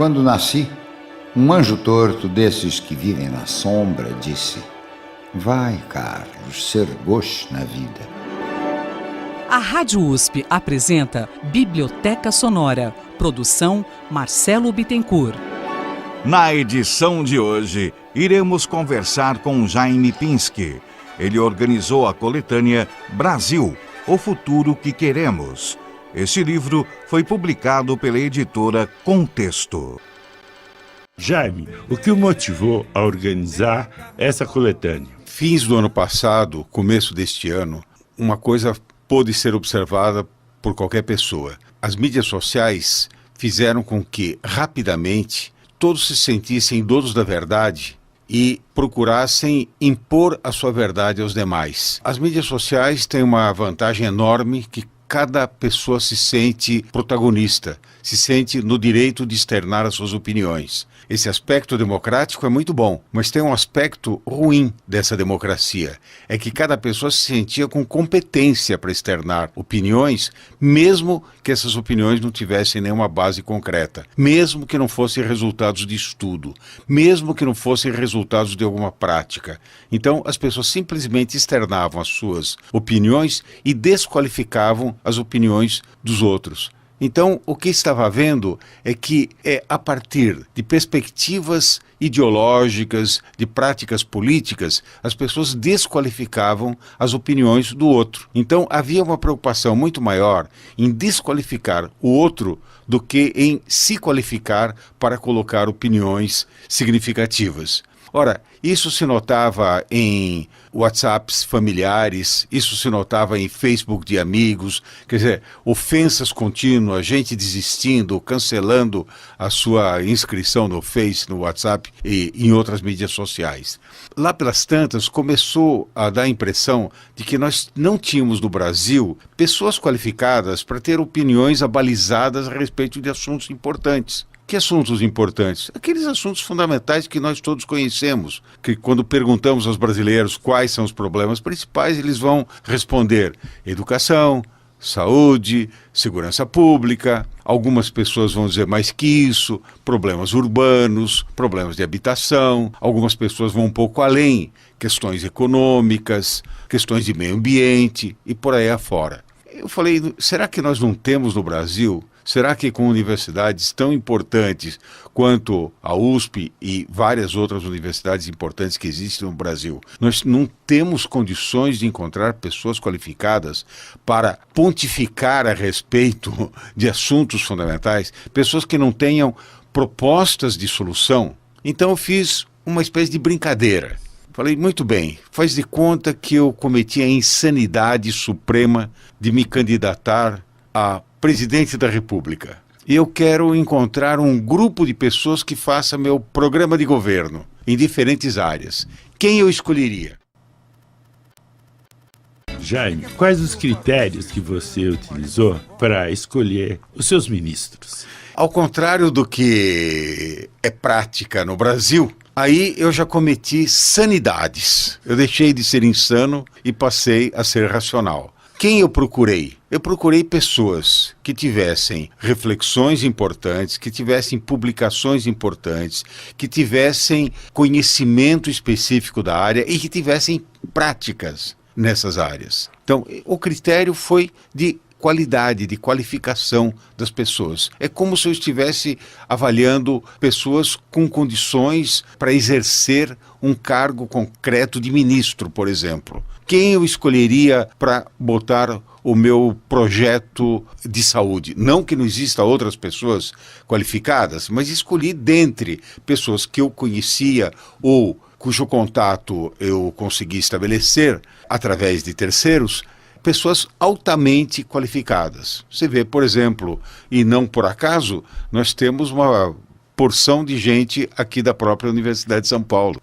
Quando nasci, um anjo torto desses que vivem na sombra disse: vai, Carlos, ser gosto na vida. A Rádio USP apresenta Biblioteca Sonora. Produção Marcelo Bittencourt. Na edição de hoje, iremos conversar com Jaime Pinsky. Ele organizou a coletânea Brasil, o futuro que queremos. Este livro foi publicado pela editora Contexto. Jaime, o que o motivou a organizar essa coletânea? Fins do ano passado, começo deste ano, uma coisa pôde ser observada por qualquer pessoa. As mídias sociais fizeram com que, rapidamente, todos se sentissem donos da verdade e procurassem impor a sua verdade aos demais. As mídias sociais têm uma vantagem enorme que cada pessoa se sente protagonista, se sente no direito de externar as suas opiniões. Esse aspecto democrático é muito bom, mas tem um aspecto ruim dessa democracia. É que cada pessoa se sentia com competência para externar opiniões, mesmo que essas opiniões não tivessem nenhuma base concreta, mesmo que não fossem resultados de estudo, mesmo que não fossem resultados de alguma prática. Então, as pessoas simplesmente externavam as suas opiniões e desqualificavam as opiniões dos outros. Então, o que estava havendo é que, a partir de perspectivas ideológicas, de práticas políticas, as pessoas desqualificavam as opiniões do outro. Então, havia uma preocupação muito maior em desqualificar o outro do que em se qualificar para colocar opiniões significativas. Ora, isso se notava em WhatsApps familiares, isso se notava em Facebook de amigos, quer dizer, ofensas contínuas, gente desistindo, cancelando a sua inscrição no Face, no WhatsApp e em outras mídias sociais. Lá pelas tantas, começou a dar a impressão de que nós não tínhamos no Brasil pessoas qualificadas para ter opiniões abalizadas a respeito de assuntos importantes. Que assuntos importantes? Aqueles assuntos fundamentais que nós todos conhecemos, que quando perguntamos aos brasileiros quais são os problemas principais, eles vão responder educação, saúde, segurança pública. Algumas pessoas vão dizer mais que isso, problemas urbanos, problemas de habitação. Algumas pessoas vão um pouco além, questões econômicas, questões de meio ambiente e por aí afora. Eu falei, será que nós não temos no Brasil? Será que com universidades tão importantes quanto a USP e várias outras universidades importantes que existem no Brasil, nós não temos condições de encontrar pessoas qualificadas para pontificar a respeito de assuntos fundamentais, pessoas que não tenham propostas de solução? Então eu fiz uma espécie de brincadeira. Falei, muito bem, faz de conta que eu cometi a insanidade suprema de me candidatar a presidente da República. E eu quero encontrar um grupo de pessoas que faça meu programa de governo em diferentes áreas. Quem eu escolheria? Jaime, quais os critérios que você utilizou para escolher os seus ministros? Ao contrário do que é prática no Brasil, aí eu já cometi sanidades. Eu deixei de ser insano e passei a ser racional. Quem eu procurei? Eu procurei pessoas que tivessem reflexões importantes, que tivessem publicações importantes, que tivessem conhecimento específico da área e que tivessem práticas nessas áreas. Então, o critério foi de qualidade, de qualificação das pessoas. É como se eu estivesse avaliando pessoas com condições para exercer um cargo concreto de ministro, por exemplo. Quem eu escolheria para botar o meu projeto de saúde? Não que não exista outras pessoas qualificadas, mas escolhi dentre pessoas que eu conhecia ou cujo contato eu consegui estabelecer através de terceiros, pessoas altamente qualificadas. Você vê, por exemplo, e não por acaso, nós temos uma porção de gente aqui da própria Universidade de São Paulo.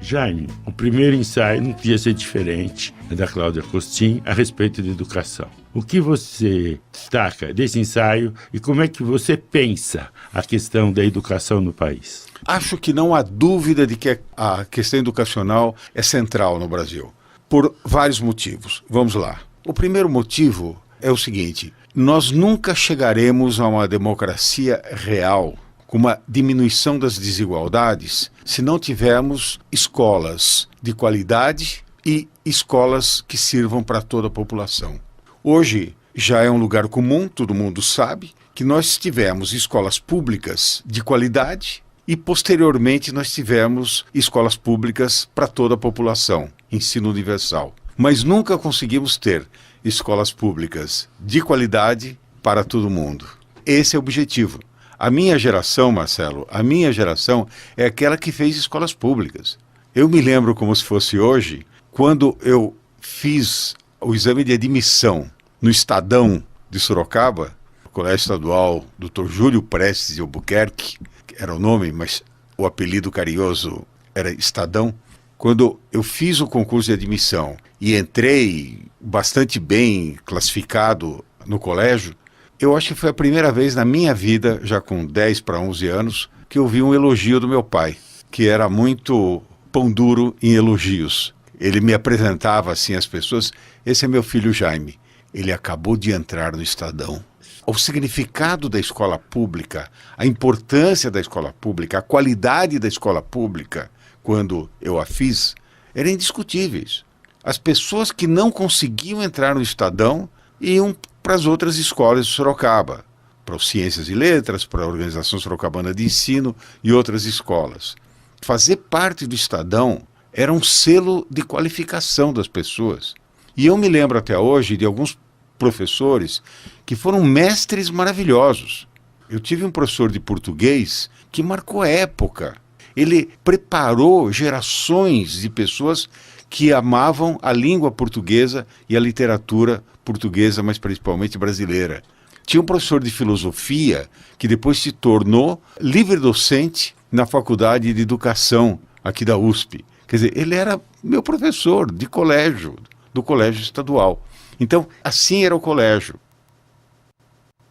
Jaime, o primeiro ensaio não podia ser diferente da Cláudia Costin a respeito de educação. O que você destaca desse ensaio e como é que você pensa a questão da educação no país? Acho que não há dúvida de que a questão educacional é central no Brasil, por vários motivos. Vamos lá. O primeiro motivo é o seguinte: nós nunca chegaremos a uma democracia real, com uma diminuição das desigualdades, se não tivermos escolas de qualidade e escolas que sirvam para toda a população. Hoje já é um lugar comum, todo mundo sabe, que nós tivemos escolas públicas de qualidade e, posteriormente, nós tivemos escolas públicas para toda a população, ensino universal. Mas nunca conseguimos ter escolas públicas de qualidade para todo mundo. Esse é o objetivo. A minha geração, Marcelo, a minha geração é aquela que fez escolas públicas. Eu me lembro como se fosse hoje, quando eu fiz o exame de admissão no Estadão de Sorocaba, o Colégio Estadual Dr. Júlio Prestes de Albuquerque, que era o nome, mas o apelido carinhoso era Estadão. Quando eu fiz o concurso de admissão e entrei bastante bem classificado no colégio, eu acho que foi a primeira vez na minha vida, já com 10 para 11 anos, que eu vi um elogio do meu pai, que era muito pão duro em elogios. Ele me apresentava assim às pessoas: esse é meu filho Jaime, ele acabou de entrar no Estadão. O significado da escola pública, a importância da escola pública, a qualidade da escola pública, quando eu a fiz, eram indiscutíveis. As pessoas que não conseguiam entrar no Estadão iam para as outras escolas de Sorocaba, para o Ciências e Letras, para a Organização Sorocabana de Ensino e outras escolas. Fazer parte do Estadão era um selo de qualificação das pessoas. E eu me lembro até hoje de alguns professores que foram mestres maravilhosos. Eu tive um professor de português que marcou época. Ele preparou gerações de pessoas que amavam a língua portuguesa e a literatura portuguesa, mas principalmente brasileira. Tinha um professor de filosofia que depois se tornou livre-docente na Faculdade de Educação aqui da USP. Quer dizer, ele era meu professor de colégio, do colégio estadual. Então, assim era o colégio.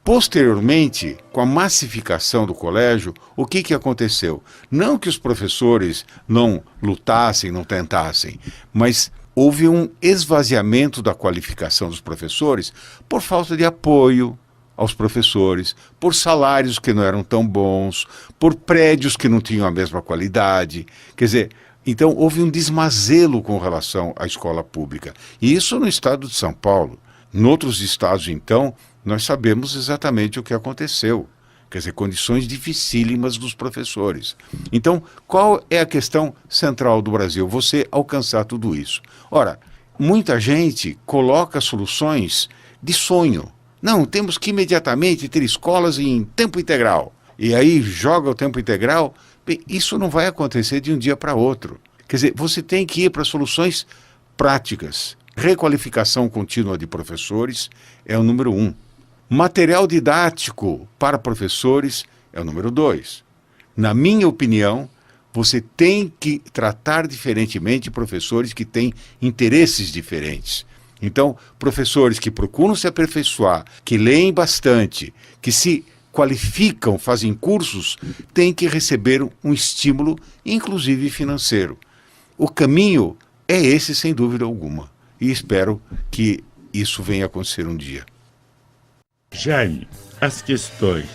Posteriormente, com a massificação do colégio, o que aconteceu? Não que os professores não lutassem, não tentassem, mas houve um esvaziamento da qualificação dos professores por falta de apoio aos professores, por salários que não eram tão bons, por prédios que não tinham a mesma qualidade. Quer dizer, então houve um desmazelo com relação à escola pública. E isso no estado de São Paulo. Em outros estados, então, nós sabemos exatamente o que aconteceu. Quer dizer, condições dificílimas dos professores. Então, qual é a questão central do Brasil? Você alcançar tudo isso. Ora, muita gente coloca soluções de sonho. Não, temos que imediatamente ter escolas em tempo integral. E aí joga o tempo integral. Bem, isso não vai acontecer de um dia para outro. Quer dizer, você tem que ir para soluções práticas. Requalificação contínua de professores é o número 1. Material didático para professores é o número 2. Na minha opinião, você tem que tratar diferentemente professores que têm interesses diferentes. Então, professores que procuram se aperfeiçoar, que leem bastante, que se qualificam, fazem cursos, têm que receber um estímulo, inclusive financeiro. O caminho é esse, sem dúvida alguma. E espero que isso venha a acontecer um dia. Jaime, as questões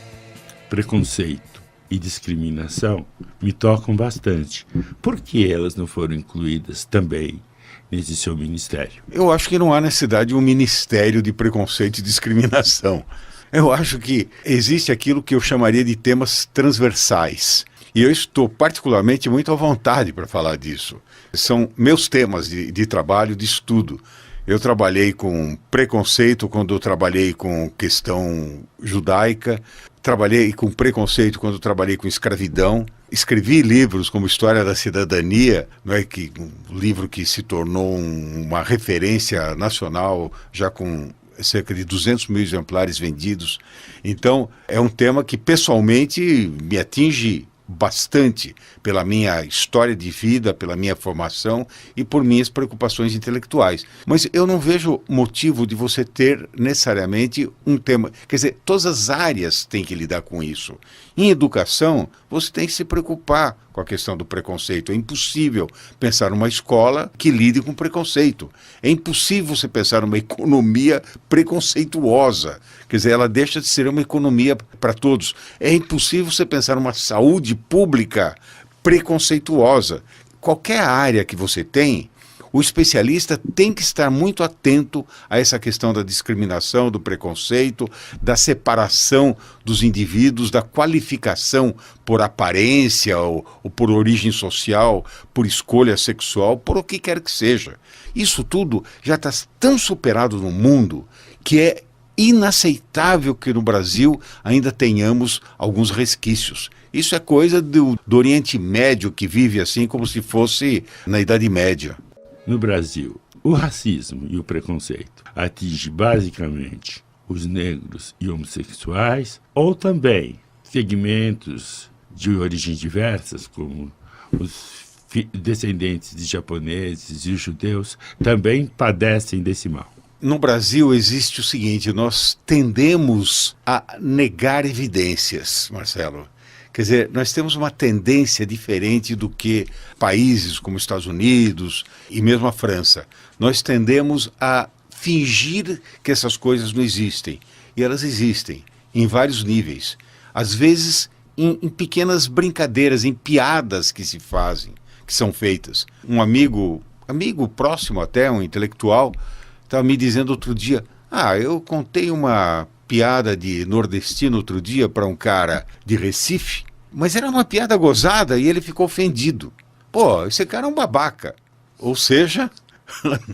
preconceito e discriminação me tocam bastante. Por que elas não foram incluídas também nesse seu ministério? Eu acho que não há necessidade de um ministério de preconceito e discriminação. Eu acho que existe aquilo que eu chamaria de temas transversais. E eu estou particularmente muito à vontade para falar disso. São meus temas de trabalho, de estudo. Eu trabalhei com preconceito quando eu trabalhei com questão judaica, trabalhei com preconceito quando eu trabalhei com escravidão, escrevi livros como História da Cidadania, não é, um livro que se tornou uma referência nacional, já com cerca de 200 mil exemplares vendidos. Então, é um tema que pessoalmente me atinge bastante pela minha história de vida, pela minha formação e por minhas preocupações intelectuais. Mas eu não vejo motivo de você ter necessariamente um tema. Quer dizer, todas as áreas têm que lidar com isso. Em educação, você tem que se preocupar com a questão do preconceito. É impossível pensar numa escola que lide com preconceito. É impossível você pensar numa economia preconceituosa. Quer dizer, ela deixa de ser uma economia para todos. É impossível você pensar numa saúde pública preconceituosa. Qualquer área que você tem, o especialista tem que estar muito atento a essa questão da discriminação, do preconceito, da separação dos indivíduos, da qualificação por aparência ou por origem social, por escolha sexual, por o que quer que seja. Isso tudo já está tão superado no mundo que é inaceitável que no Brasil ainda tenhamos alguns resquícios. Isso é coisa do Oriente Médio, que vive assim como se fosse na Idade Média. No Brasil, o racismo e o preconceito atinge basicamente os negros e homossexuais, ou também segmentos de origens diversas, como os descendentes de japoneses e os judeus, também padecem desse mal. No Brasil existe o seguinte: nós tendemos a negar evidências, Marcelo. Quer dizer, nós temos uma tendência diferente do que países como os Estados Unidos e mesmo a França. Nós tendemos a fingir que essas coisas não existem. E elas existem em vários níveis. Às vezes em pequenas brincadeiras, em piadas que se fazem, que são feitas. Um amigo próximo até, um intelectual, estava me dizendo outro dia: eu contei uma piada de nordestino outro dia para um cara de Recife, mas era uma piada gozada e ele ficou ofendido. Pô, esse cara é um babaca. Ou seja,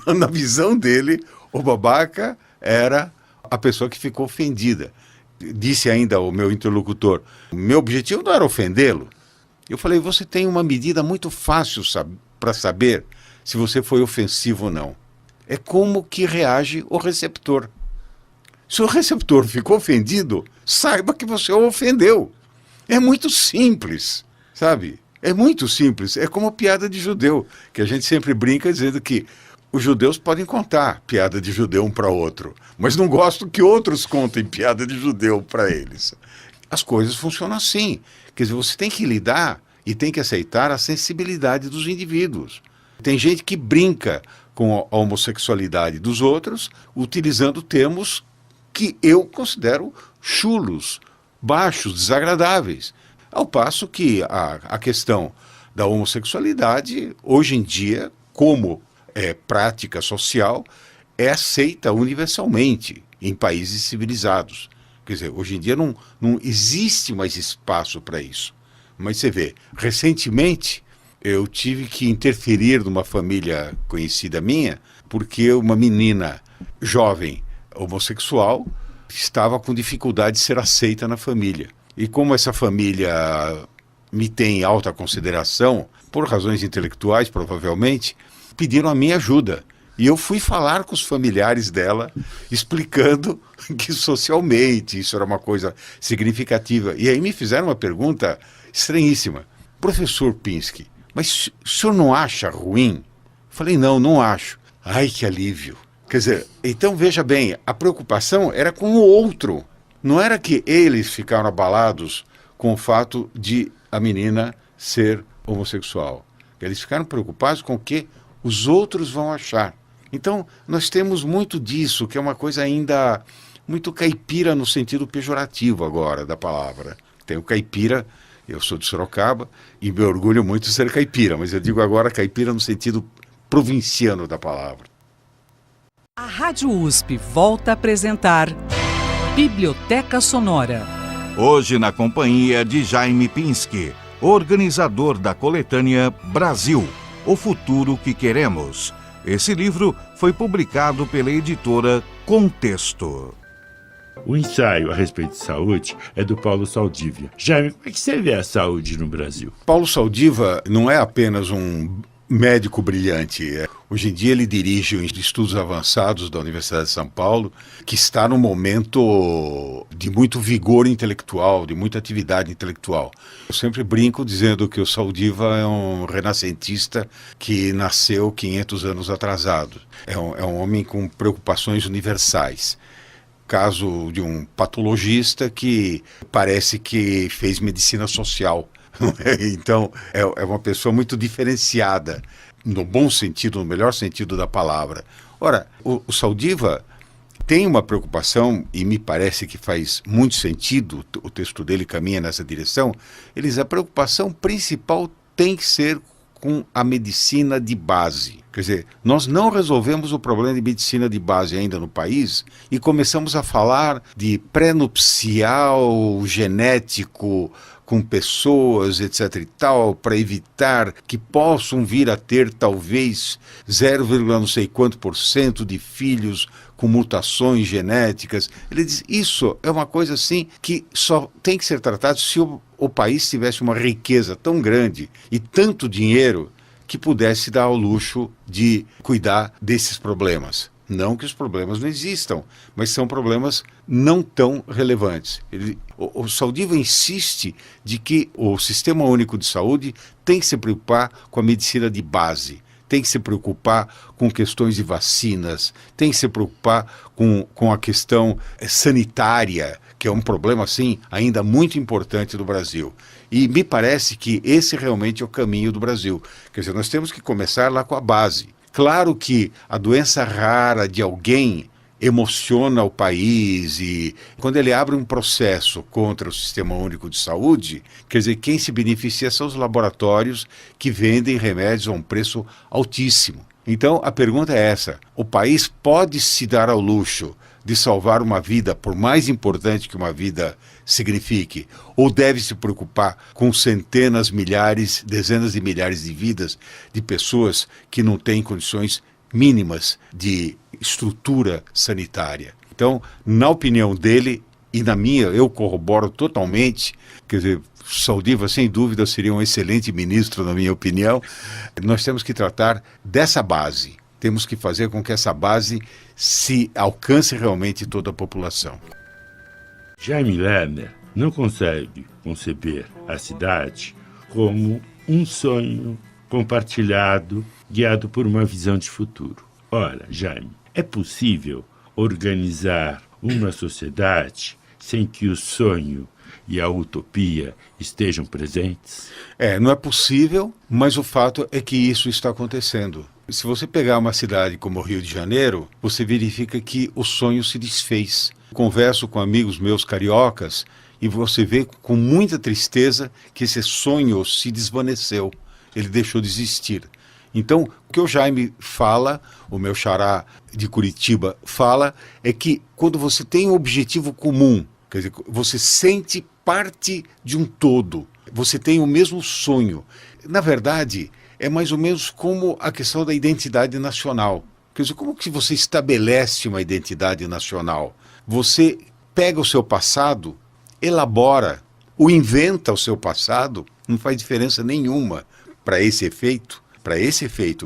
na visão dele, o babaca era a pessoa que ficou ofendida. Disse ainda o meu interlocutor: meu objetivo não era ofendê-lo. Eu falei: você tem uma medida muito fácil para saber se você foi ofensivo ou não. É como que reage o receptor. Se o receptor ficou ofendido, saiba que você o ofendeu. É muito simples, sabe? É muito simples. É como piada de judeu, que a gente sempre brinca dizendo que os judeus podem contar piada de judeu um para outro, mas não gostam que outros contem piada de judeu para eles. As coisas funcionam assim. Quer dizer, você tem que lidar e tem que aceitar a sensibilidade dos indivíduos. Tem gente que brinca com a homossexualidade dos outros, utilizando termos que eu considero chulos, baixos, desagradáveis. Ao passo que a questão da homossexualidade, hoje em dia, como prática social, é aceita universalmente em países civilizados. Quer dizer, hoje em dia não existe mais espaço para isso. Mas você vê, recentemente eu tive que interferir numa família conhecida minha, porque uma menina jovem homossexual estava com dificuldade de ser aceita na família. E como essa família me tem alta consideração, por razões intelectuais provavelmente, pediram a minha ajuda. E eu fui falar com os familiares dela, explicando que socialmente isso era uma coisa significativa. E aí me fizeram uma pergunta estranhíssima: professor Pinsky, mas o senhor não acha ruim? Eu falei: não acho. Ai, que alívio. Quer dizer, então veja bem, a preocupação era com o outro. Não era que eles ficaram abalados com o fato de a menina ser homossexual. Eles ficaram preocupados com o que os outros vão achar. Então, nós temos muito disso, que é uma coisa ainda muito caipira no sentido pejorativo agora da palavra. Tem o caipira, eu sou de Sorocaba e me orgulho muito de ser caipira, mas eu digo agora caipira no sentido provinciano da palavra. A Rádio USP volta a apresentar Biblioteca Sonora. Hoje na companhia de Jaime Pinsky, organizador da coletânea Brasil, o futuro que queremos. Esse livro foi publicado pela editora Contexto. O ensaio a respeito de saúde é do Paulo Saldivia. Jaime, como é que você vê a saúde no Brasil? Paulo Saldiva não é apenas um médico brilhante. Hoje em dia ele dirige o Instituto de Estudos Avançados da Universidade de São Paulo, que está num momento de muito vigor intelectual, de muita atividade intelectual. Eu sempre brinco dizendo que o Saldiva é um renascentista que nasceu 500 anos atrasado. É um homem com preocupações universais. Caso de um patologista que parece que fez medicina social. Então, é uma pessoa muito diferenciada, no bom sentido, no melhor sentido da palavra. Ora, o Saldiva tem uma preocupação, e me parece que faz muito sentido, o texto dele caminha nessa direção. Ele diz: a preocupação principal tem que ser com a medicina de base. Quer dizer, nós não resolvemos o problema de medicina de base ainda no país e começamos a falar de pré-nupcial genético com pessoas, etc. e tal, para evitar que possam vir a ter talvez 0, não sei quanto % de filhos com mutações genéticas. Ele diz: isso é uma coisa assim que só tem que ser tratado se o país tivesse uma riqueza tão grande e tanto dinheiro que pudesse dar ao luxo de cuidar desses problemas. Não que os problemas não existam, mas são problemas não tão relevantes. O Saldiva insiste de que o Sistema Único de Saúde tem que se preocupar com a medicina de base, tem que se preocupar com questões de vacinas, tem que se preocupar com a questão sanitária, que é um problema, assim, ainda muito importante do Brasil. E me parece que esse realmente é o caminho do Brasil. Quer dizer, nós temos que começar lá com a base. Claro que a doença rara de alguém emociona o país e quando ele abre um processo contra o Sistema Único de Saúde, quer dizer, quem se beneficia são os laboratórios que vendem remédios a um preço altíssimo. Então, a pergunta é essa: o país pode se dar ao luxo de salvar uma vida, por mais importante que uma vida signifique, ou deve se preocupar com centenas, milhares, dezenas de milhares de vidas de pessoas que não têm condições mínimas de estrutura sanitária? Então, na opinião dele e na minha, eu corroboro totalmente. Quer dizer, Saldiva, sem dúvida, seria um excelente ministro, na minha opinião. Nós temos que tratar dessa base. Temos que fazer com que essa base se alcance realmente toda a população. Jaime Lerner não consegue conceber a cidade como um sonho compartilhado, guiado por uma visão de futuro. Ora, Jaime, é possível organizar uma sociedade sem que o sonho e a utopia estejam presentes? Não é possível, mas o fato é que isso está acontecendo. Se você pegar uma cidade como o Rio de Janeiro, você verifica que o sonho se desfez. Converso com amigos meus cariocas e você vê com muita tristeza que esse sonho se desvaneceu. Ele deixou de existir. Então, o que o Jaime fala, o meu xará de Curitiba fala, é que quando você tem um objetivo comum, quer dizer, você sente parte de um todo, você tem o mesmo sonho. Na verdade, é mais ou menos como a questão da identidade nacional. Quer dizer, como que você estabelece uma identidade nacional? Você pega o seu passado, elabora, ou inventa o seu passado, não faz diferença nenhuma para esse efeito,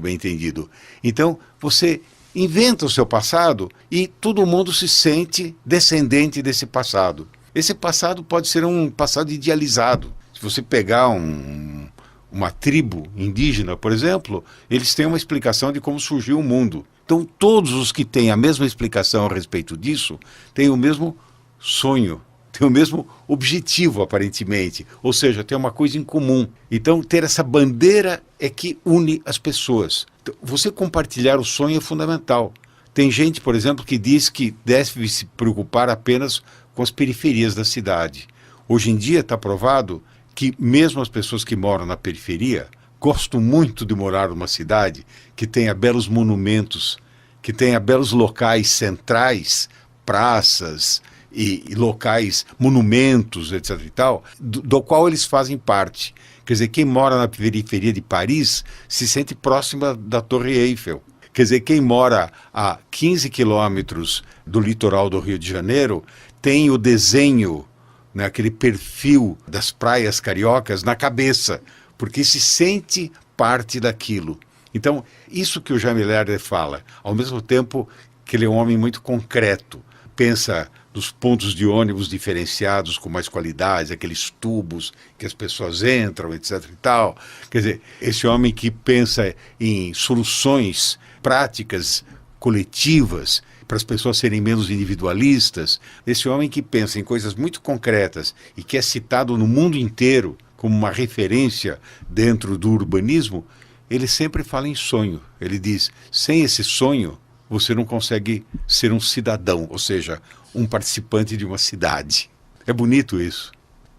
bem entendido. Então, você inventa o seu passado e todo mundo se sente descendente desse passado. Esse passado pode ser um passado idealizado. Se você pegar uma tribo indígena, por exemplo, eles têm uma explicação de como surgiu o mundo. Então, todos os que têm a mesma explicação a respeito disso têm o mesmo sonho, têm o mesmo objetivo, aparentemente. Ou seja, tem uma coisa em comum. Então, ter essa bandeira é que une as pessoas. Então, você compartilhar o sonho é fundamental. Tem gente, por exemplo, que diz que deve se preocupar apenas com as periferias da cidade. Hoje em dia está provado que mesmo as pessoas que moram na periferia gostam muito de morar numa cidade que tenha belos monumentos, que tenha belos locais centrais, praças e locais, monumentos, etc. e tal, do qual eles fazem parte. Quer dizer, quem mora na periferia de Paris se sente próxima da Torre Eiffel. Quer dizer, quem mora a 15 quilômetros do litoral do Rio de Janeiro tem o desenho, né, aquele perfil das praias cariocas na cabeça, porque se sente parte daquilo. Então, isso que o Jaime Lerner fala, ao mesmo tempo que ele é um homem muito concreto, pensa nos pontos de ônibus diferenciados com mais qualidade, aqueles tubos que as pessoas entram, etc. e tal. Quer dizer, esse homem que pensa em soluções práticas, coletivas, para as pessoas serem menos individualistas, esse homem que pensa em coisas muito concretas e que é citado no mundo inteiro como uma referência dentro do urbanismo, ele sempre fala em sonho. Ele diz, sem esse sonho, você não consegue ser um cidadão, ou seja, um participante de uma cidade. É bonito isso.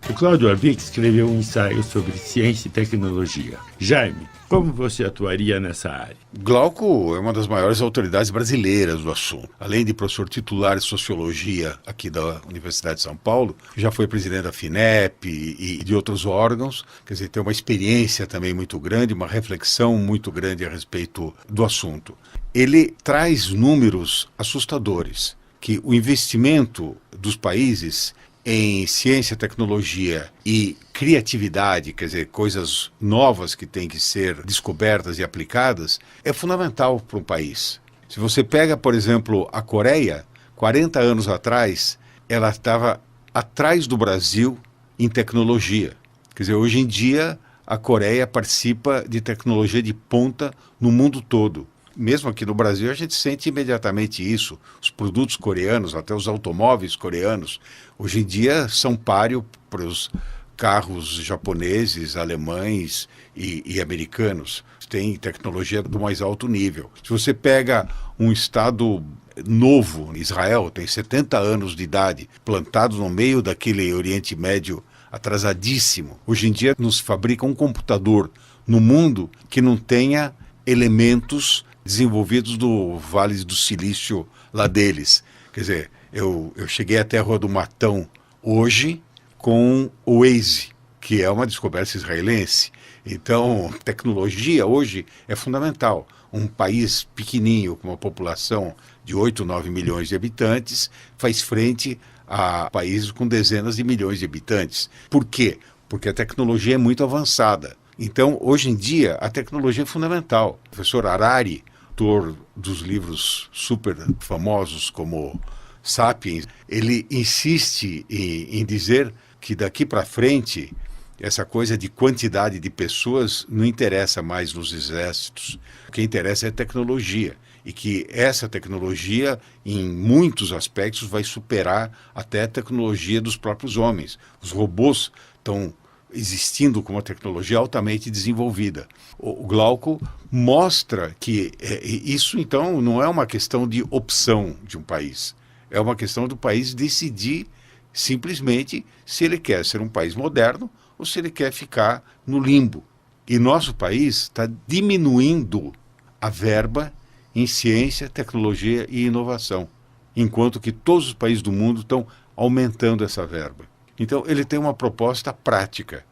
O Cláudio Arvig escreveu um ensaio sobre ciência e tecnologia. Jaime, como você atuaria nessa área? Glauco é uma das maiores autoridades brasileiras do assunto. Além de professor titular de Sociologia aqui da Universidade de São Paulo, já foi presidente da FINEP e de outros órgãos. Quer dizer, tem uma experiência também muito grande, uma reflexão muito grande a respeito do assunto. Ele traz números assustadores, que o investimento dos países em ciência, tecnologia e criatividade, quer dizer, coisas novas que têm que ser descobertas e aplicadas, é fundamental para um país. Se você pega, por exemplo, a Coreia, 40 anos atrás, ela estava atrás do Brasil em tecnologia. Quer dizer, hoje em dia, a Coreia participa de tecnologia de ponta no mundo todo. Mesmo aqui no Brasil, a gente sente imediatamente isso. Os produtos coreanos, até os automóveis coreanos, hoje em dia são páreo para os carros japoneses, alemães e americanos. Tem tecnologia do mais alto nível. Se você pega um estado novo, Israel, tem 70 anos de idade, plantado no meio daquele Oriente Médio atrasadíssimo. Hoje em dia não se fabrica um computador no mundo que não tenha elementos desenvolvidos do Vale do Silício lá deles. Quer dizer, eu cheguei até a Rua do Matão hoje com o Waze, que é uma descoberta israelense. Então, tecnologia hoje é fundamental. Um país pequenininho, com uma população de 8, 9 milhões de habitantes, faz frente a países com dezenas de milhões de habitantes. Por quê? Porque a tecnologia é muito avançada. Então, hoje em dia, a tecnologia é fundamental. O professor Harari, autor dos livros super famosos como Sapiens, ele insiste em dizer que daqui para frente essa coisa de quantidade de pessoas não interessa mais nos exércitos. O que interessa é a tecnologia. E que essa tecnologia, em muitos aspectos, vai superar até a tecnologia dos próprios homens. Os robôs estão existindo com uma tecnologia altamente desenvolvida. O Glauco mostra que isso, então, não é uma questão de opção de um país. É uma questão do país decidir simplesmente se ele quer ser um país moderno ou se ele quer ficar no limbo. E nosso país está diminuindo a verba em ciência, tecnologia e inovação, enquanto que todos os países do mundo estão aumentando essa verba. Então, ele tem uma proposta prática.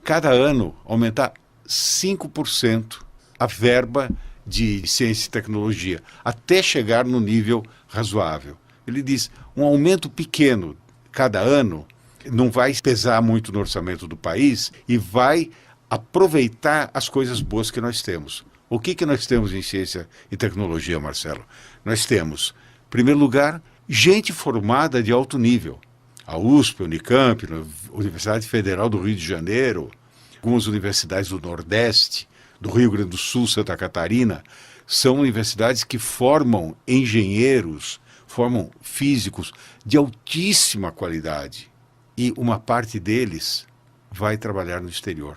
Cada ano, aumentar 5% a verba de ciência e tecnologia, até chegar no nível razoável. Ele diz, um aumento pequeno cada ano não vai pesar muito no orçamento do país e vai aproveitar as coisas boas que nós temos. O que nós temos em ciência e tecnologia, Marcelo? Nós temos, em primeiro lugar, gente formada de alto nível. A USP, a Unicamp, a Universidade Federal do Rio de Janeiro, algumas universidades do Nordeste, do Rio Grande do Sul, Santa Catarina, são universidades que formam engenheiros, formam físicos de altíssima qualidade. E uma parte deles vai trabalhar no exterior.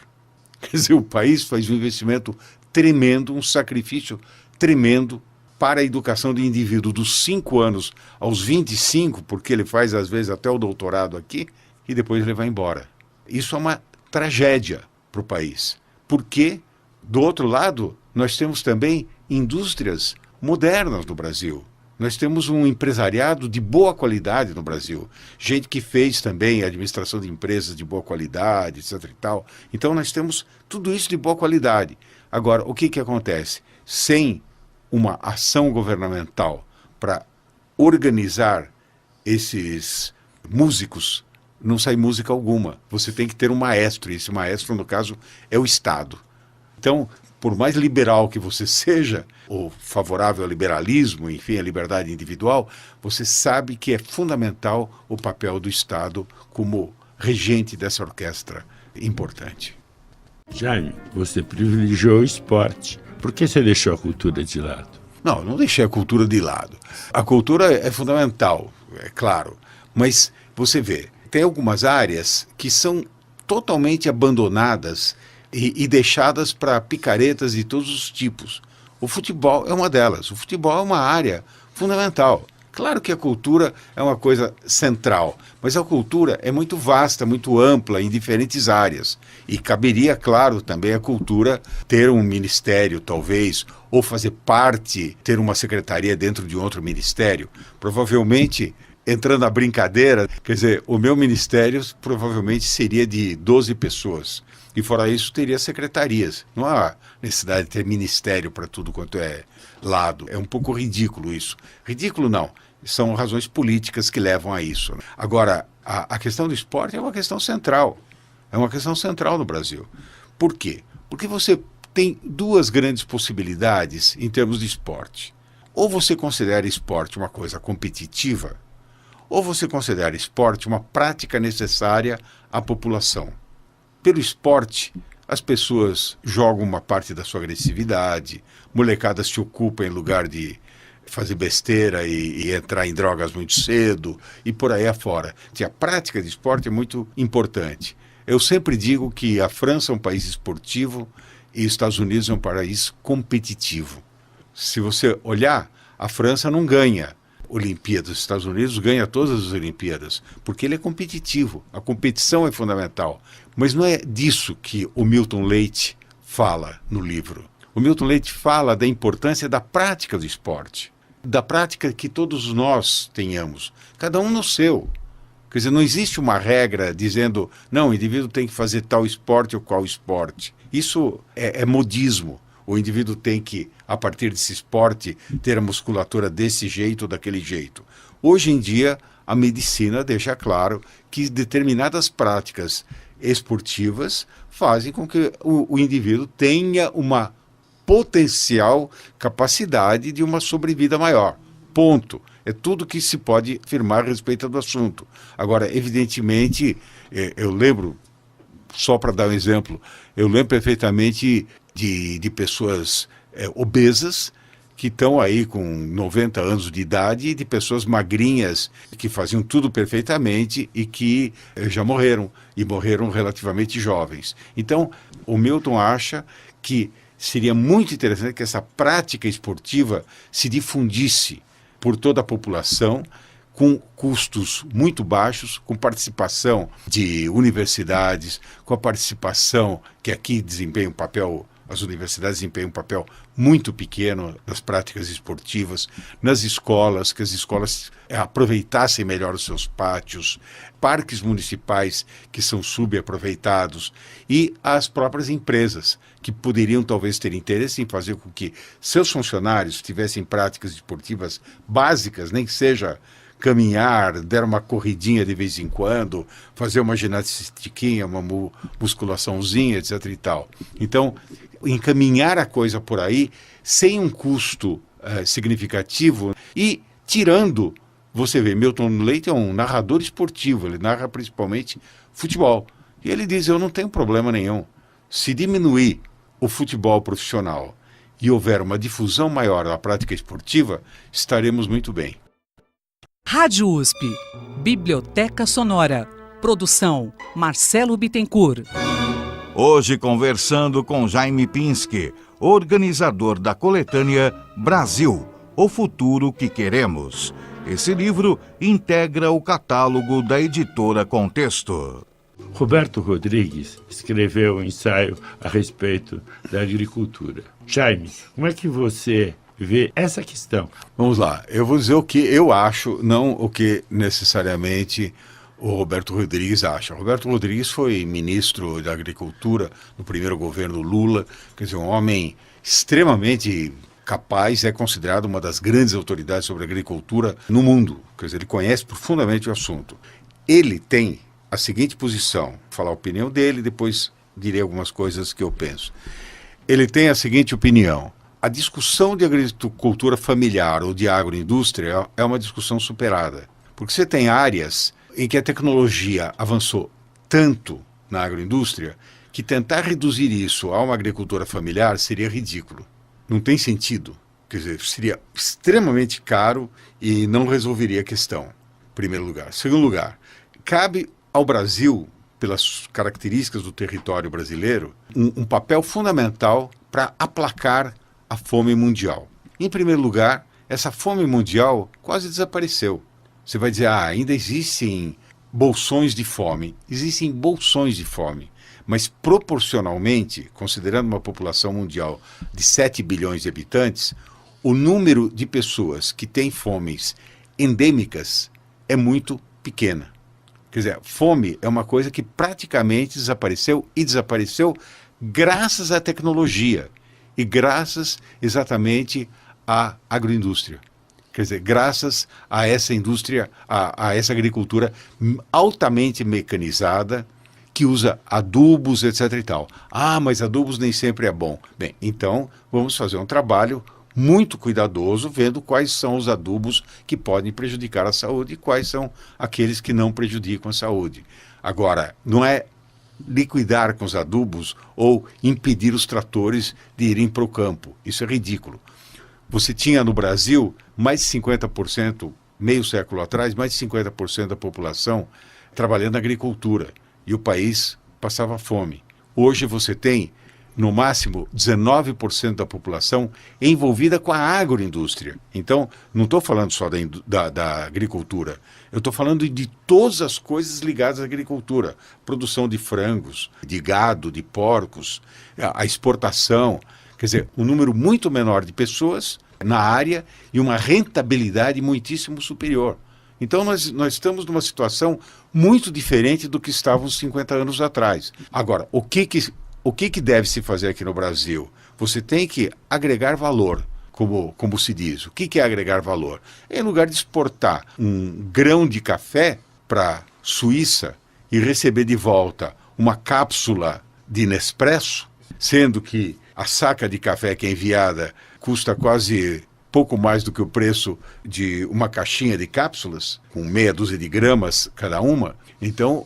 Quer dizer, o país faz um investimento tremendo, um sacrifício tremendo para a educação do indivíduo dos 5 anos aos 25, porque ele faz às vezes até o doutorado aqui, e depois ele vai embora. Isso é uma tragédia para o país, porque, do outro lado, nós temos também indústrias modernas no Brasil. Nós temos um empresariado de boa qualidade no Brasil, gente que fez também administração de empresas de boa qualidade, etc. e tal. Então nós temos tudo isso de boa qualidade. Agora, o que acontece? Sem uma ação governamental para organizar esses músicos, não sai música alguma. Você tem que ter um maestro, e esse maestro, no caso, é o Estado. Então, por mais liberal que você seja, ou favorável ao liberalismo, enfim, à liberdade individual, você sabe que é fundamental o papel do Estado como regente dessa orquestra importante. Jaime, você privilegiou o esporte. Por que você deixou a cultura de lado? Não deixei a cultura de lado. A cultura é fundamental, é claro, mas você vê, tem algumas áreas que são totalmente abandonadas e deixadas para picaretas de todos os tipos. O futebol é uma delas. O futebol é uma área fundamental. Claro que a cultura é uma coisa central, mas a cultura é muito vasta, muito ampla em diferentes áreas. E caberia, claro, também a cultura ter um ministério, talvez, ou fazer parte, ter uma secretaria dentro de outro ministério. Provavelmente, entrando na brincadeira, quer dizer, o meu ministério provavelmente seria de 12 pessoas. E fora isso, teria secretarias. Não há necessidade de ter ministério para tudo quanto é lado. É um pouco ridículo isso. Ridículo não. São razões políticas que levam a isso. Agora, a questão do esporte é uma questão central. É uma questão central no Brasil. Por quê? Porque você tem duas grandes possibilidades em termos de esporte. Ou você considera esporte uma coisa competitiva, ou você considera esporte uma prática necessária à população. Pelo esporte, as pessoas jogam uma parte da sua agressividade, molecadas se ocupam em lugar de fazer besteira e entrar em drogas muito cedo e por aí afora. A prática de esporte é muito importante. Eu sempre digo que a França é um país esportivo e os Estados Unidos é um país competitivo. Se você olhar, a França não ganha Olimpíadas, os Estados Unidos ganha todas as Olimpíadas, porque ele é competitivo, a competição é fundamental. Mas não é disso que o Milton Leite fala no livro. O Milton Leite fala da importância da prática do esporte, da prática que todos nós tenhamos, cada um no seu. Quer dizer, não existe uma regra dizendo, não, o indivíduo tem que fazer tal esporte ou qual esporte. Isso é modismo. O indivíduo tem que, a partir desse esporte, ter a musculatura desse jeito ou daquele jeito. Hoje em dia, a medicina deixa claro que determinadas práticas esportivas fazem com que o indivíduo tenha uma potencial capacidade de uma sobrevida maior. Ponto. É tudo que se pode afirmar a respeito do assunto. Agora, evidentemente, eu lembro, só para dar um exemplo, eu lembro perfeitamente de pessoas obesas que estão aí com 90 anos de idade e de pessoas magrinhas que faziam tudo perfeitamente e que já morreram, e morreram relativamente jovens. Então, o Milton acha que seria muito interessante que essa prática esportiva se difundisse por toda a população, com custos muito baixos, com participação de universidades, com a participação que aqui desempenha um papel, as universidades desempenham um papel muito pequeno nas práticas esportivas, nas escolas, que as escolas aproveitassem melhor os seus pátios, parques municipais que são subaproveitados e as próprias empresas que poderiam talvez ter interesse em fazer com que seus funcionários tivessem práticas esportivas básicas, nem que seja caminhar, dar uma corridinha de vez em quando, fazer uma ginastiquinha, uma musculaçãozinha, etc. e tal. Então, encaminhar a coisa por aí sem um custo significativo e tirando, você vê, Milton Leite é um narrador esportivo, ele narra principalmente futebol. E ele diz, eu não tenho problema nenhum. Se diminuir o futebol profissional e houver uma difusão maior da prática esportiva, estaremos muito bem. Rádio USP, Biblioteca Sonora. Produção, Marcelo Bittencourt. Hoje conversando com Jaime Pinsky, organizador da coletânea Brasil, o futuro que queremos. Esse livro integra o catálogo da editora Contexto. Roberto Rodrigues escreveu um ensaio a respeito da agricultura. Jaime, como é que você vê essa questão? Vamos lá, eu vou dizer o que eu acho, não o que necessariamente o Roberto Rodrigues acha. O Roberto Rodrigues foi ministro da Agricultura no primeiro governo Lula, quer dizer, um homem extremamente capaz, é considerado uma das grandes autoridades sobre agricultura no mundo, quer dizer, ele conhece profundamente o assunto. Ele tem a seguinte posição, vou falar a opinião dele, depois direi algumas coisas que eu penso. ele tem a seguinte opinião: a discussão de agricultura familiar ou de agroindústria é uma discussão superada. Porque você tem áreas em que a tecnologia avançou tanto na agroindústria que tentar reduzir isso a uma agricultura familiar seria ridículo. Não tem sentido. Quer dizer, seria extremamente caro e não resolveria a questão, em primeiro lugar. Segundo lugar, cabe ao Brasil, pelas características do território brasileiro, um papel fundamental para aplacar a fome mundial. Em primeiro lugar, essa fome mundial quase desapareceu. Você vai dizer, ainda existem bolsões de fome. Existem bolsões de fome. Mas proporcionalmente, considerando uma população mundial de 7 bilhões de habitantes, o número de pessoas que têm fomes endêmicas é muito pequena. Quer dizer, fome é uma coisa que praticamente desapareceu e desapareceu graças à tecnologia e graças exatamente à agroindústria. Quer dizer, graças a essa indústria, a essa agricultura altamente mecanizada, que usa adubos, etc. e tal. Mas adubos nem sempre é bom. Bem, então vamos fazer um trabalho muito cuidadoso, vendo quais são os adubos que podem prejudicar a saúde e quais são aqueles que não prejudicam a saúde. Agora, não é liquidar com os adubos ou impedir os tratores de irem para o campo. Isso é ridículo. Você tinha no Brasil mais de 50%, meio século atrás, mais de 50% da população trabalhando na agricultura e o país passava fome. Hoje você tem, no máximo, 19% da população envolvida com a agroindústria. Então, não estou falando só da agricultura, eu estou falando de todas as coisas ligadas à agricultura. Produção de frangos, de gado, de porcos, a exportação. Quer dizer, um número muito menor de pessoas na área e uma rentabilidade muitíssimo superior. Então, nós estamos numa situação muito diferente do que estávamos 50 anos atrás. Agora, o que deve se fazer aqui no Brasil? Você tem que agregar valor, como se diz. O que é agregar valor? Em lugar de exportar um grão de café para a Suíça e receber de volta uma cápsula de Nespresso, sendo que a saca de café que é enviada custa quase pouco mais do que o preço de uma caixinha de cápsulas, com meia dúzia de gramas cada uma. Então,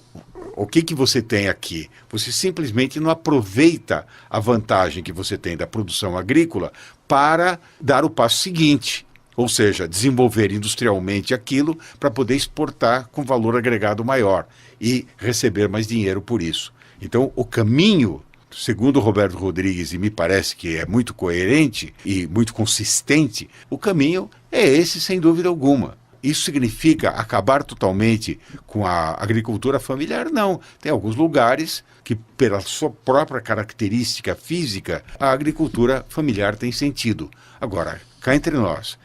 o que você tem aqui? Você simplesmente não aproveita a vantagem que você tem da produção agrícola para dar o passo seguinte, ou seja, desenvolver industrialmente aquilo para poder exportar com valor agregado maior e receber mais dinheiro por isso. Então, o caminho, segundo Roberto Rodrigues, e me parece que é muito coerente e muito consistente, o caminho é esse, sem dúvida alguma. Isso significa acabar totalmente com a agricultura familiar? Não. Tem alguns lugares que, pela sua própria característica física, a agricultura familiar tem sentido. Agora, cá entre nós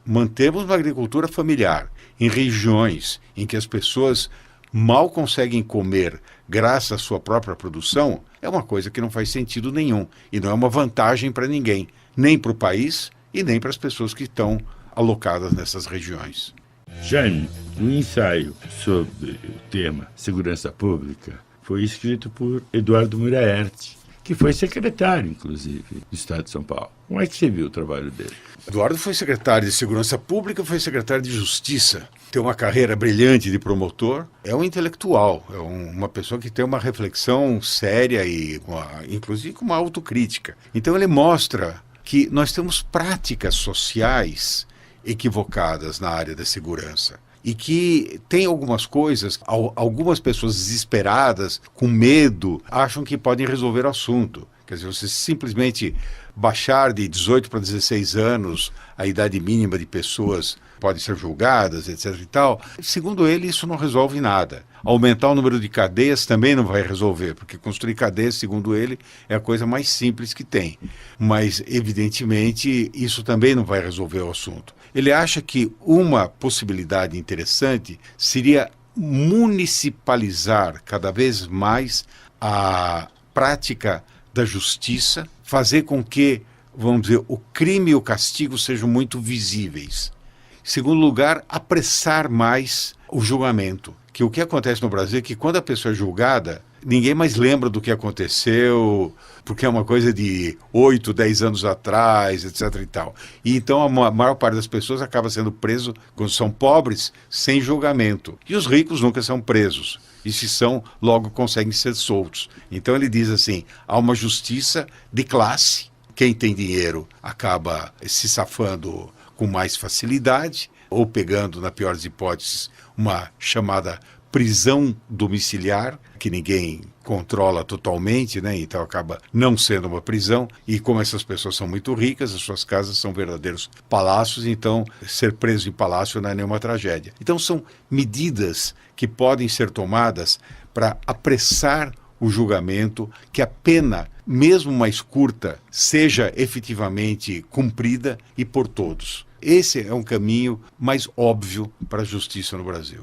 mantemos uma agricultura familiar em regiões em que as pessoas mal conseguem comer graças à sua própria produção, é uma coisa que não faz sentido nenhum e não é uma vantagem para ninguém, nem para o país e nem para as pessoas que estão alocadas nessas regiões. Jaime, o ensaio sobre o tema segurança pública foi escrito por Eduardo Muraerte, que foi secretário, inclusive, do Estado de São Paulo. Como é que você viu o trabalho dele? Eduardo foi secretário de Segurança Pública, foi secretário de Justiça. Tem uma carreira brilhante de promotor. É um intelectual, é uma pessoa que tem uma reflexão séria e, inclusive, com uma autocrítica. Então ele mostra que nós temos práticas sociais equivocadas na área da segurança. E que tem algumas coisas, algumas pessoas desesperadas, com medo, acham que podem resolver o assunto. Quer dizer, você simplesmente baixar de 18 para 16 anos a idade mínima de pessoas podem ser julgadas, etc. e tal. Segundo ele, isso não resolve nada. Aumentar o número de cadeias também não vai resolver, porque construir cadeias, segundo ele, é a coisa mais simples que tem. Mas, evidentemente, isso também não vai resolver o assunto. Ele acha que uma possibilidade interessante seria municipalizar cada vez mais a prática da justiça, fazer com que, vamos dizer, o crime e o castigo sejam muito visíveis. Em segundo lugar, apressar mais o julgamento. Que o que acontece no Brasil é que quando a pessoa é julgada, ninguém mais lembra do que aconteceu, porque é uma coisa de 8, 10 anos atrás, etc. e tal. E então a maior parte das pessoas acaba sendo preso quando são pobres, sem julgamento. E os ricos nunca são presos. E se são, logo conseguem ser soltos. Então ele diz assim, há uma justiça de classe. Quem tem dinheiro acaba se safando com mais facilidade, ou pegando, na pior das hipóteses, uma chamada prisão domiciliar, que ninguém controla totalmente, né? Então acaba não sendo uma prisão, e como essas pessoas são muito ricas, as suas casas são verdadeiros palácios, então ser preso em palácio não é nenhuma tragédia. Então são medidas que podem ser tomadas para apressar o julgamento, que a pena, mesmo mais curta, seja efetivamente cumprida e por todos. Esse é um caminho mais óbvio para a justiça no Brasil.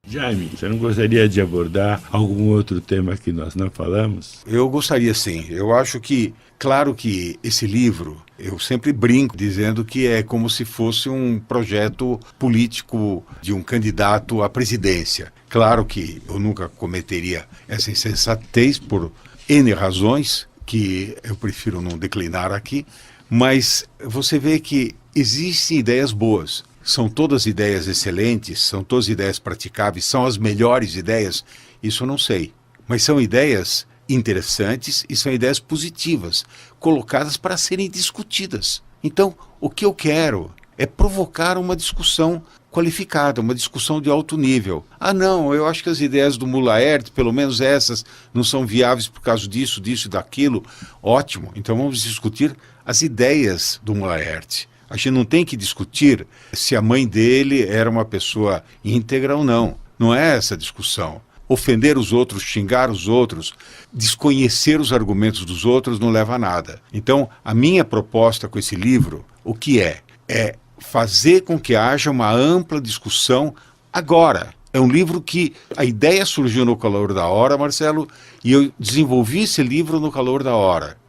Jaime, você não gostaria de abordar algum outro tema que nós não falamos? Eu gostaria sim. Eu acho que, claro que esse livro, eu sempre brinco dizendo que é como se fosse um projeto político de um candidato à presidência. Claro que eu nunca cometeria essa insensatez por N razões, que eu prefiro não declinar aqui, mas você vê que existem ideias boas. São todas ideias excelentes, são todas ideias praticáveis, são as melhores ideias? Isso eu não sei. Mas são ideias interessantes e são ideias positivas, colocadas para serem discutidas. Então, o que eu quero é provocar uma discussão qualificada, uma discussão de alto nível. Ah, não, eu acho que as ideias do Mulaert, pelo menos essas, não são viáveis por causa disso, disso e daquilo. Ótimo, então vamos discutir as ideias do Mulaert. A gente não tem que discutir se a mãe dele era uma pessoa íntegra ou não. Não é essa a discussão. Ofender os outros, xingar os outros, desconhecer os argumentos dos outros não leva a nada. Então, a minha proposta com esse livro, o que é? É fazer com que haja uma ampla discussão agora. É um livro que a ideia surgiu no calor da hora, Marcelo, e eu desenvolvi esse livro no calor da hora.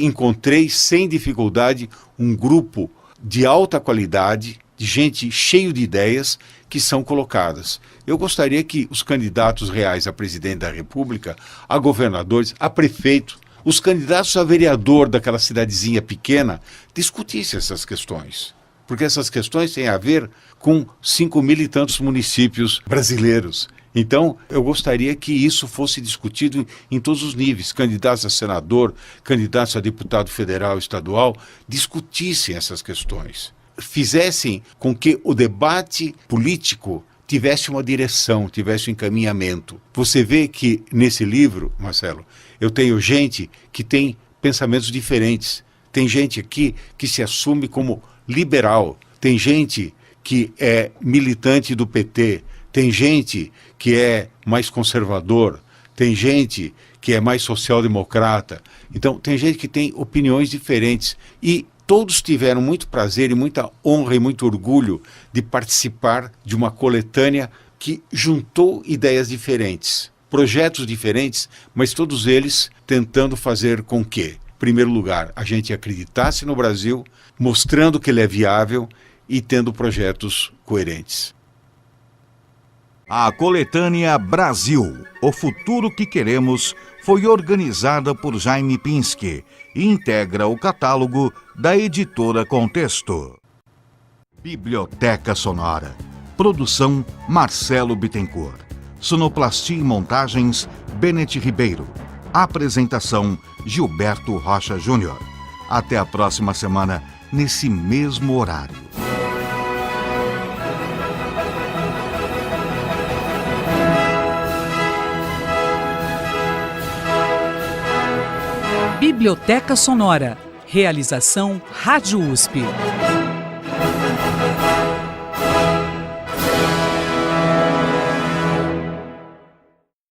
Encontrei sem dificuldade um grupo de alta qualidade, de gente cheio de ideias que são colocadas. Eu gostaria que os candidatos reais a presidente da República, a governadores, a prefeito, os candidatos a vereador daquela cidadezinha pequena, discutissem essas questões. Porque essas questões têm a ver com 5.000 e tantos municípios brasileiros. Então, eu gostaria que isso fosse discutido em todos os níveis. Candidatos a senador, candidatos a deputado federal, estadual, discutissem essas questões. Fizessem com que o debate político tivesse uma direção, tivesse um encaminhamento. Você vê que nesse livro, Marcelo, eu tenho gente que tem pensamentos diferentes. Tem gente aqui que se assume como liberal. Tem gente que é militante do PT. Tem gente que é mais conservador, tem gente que é mais social-democrata. Então, tem gente que tem opiniões diferentes. E todos tiveram muito prazer e muita honra e muito orgulho de participar de uma coletânea que juntou ideias diferentes, projetos diferentes, mas todos eles tentando fazer com que, em primeiro lugar, a gente acreditasse no Brasil, mostrando que ele é viável e tendo projetos coerentes. A coletânea Brasil, o futuro que queremos, foi organizada por Jaime Pinsky e integra o catálogo da editora Contexto. Biblioteca Sonora. Produção Marcelo Bittencourt. Sonoplastia e montagens Bennett Ribeiro. Apresentação Gilberto Rocha Júnior. Até a próxima semana, nesse mesmo horário. Biblioteca Sonora. Realização Rádio USP.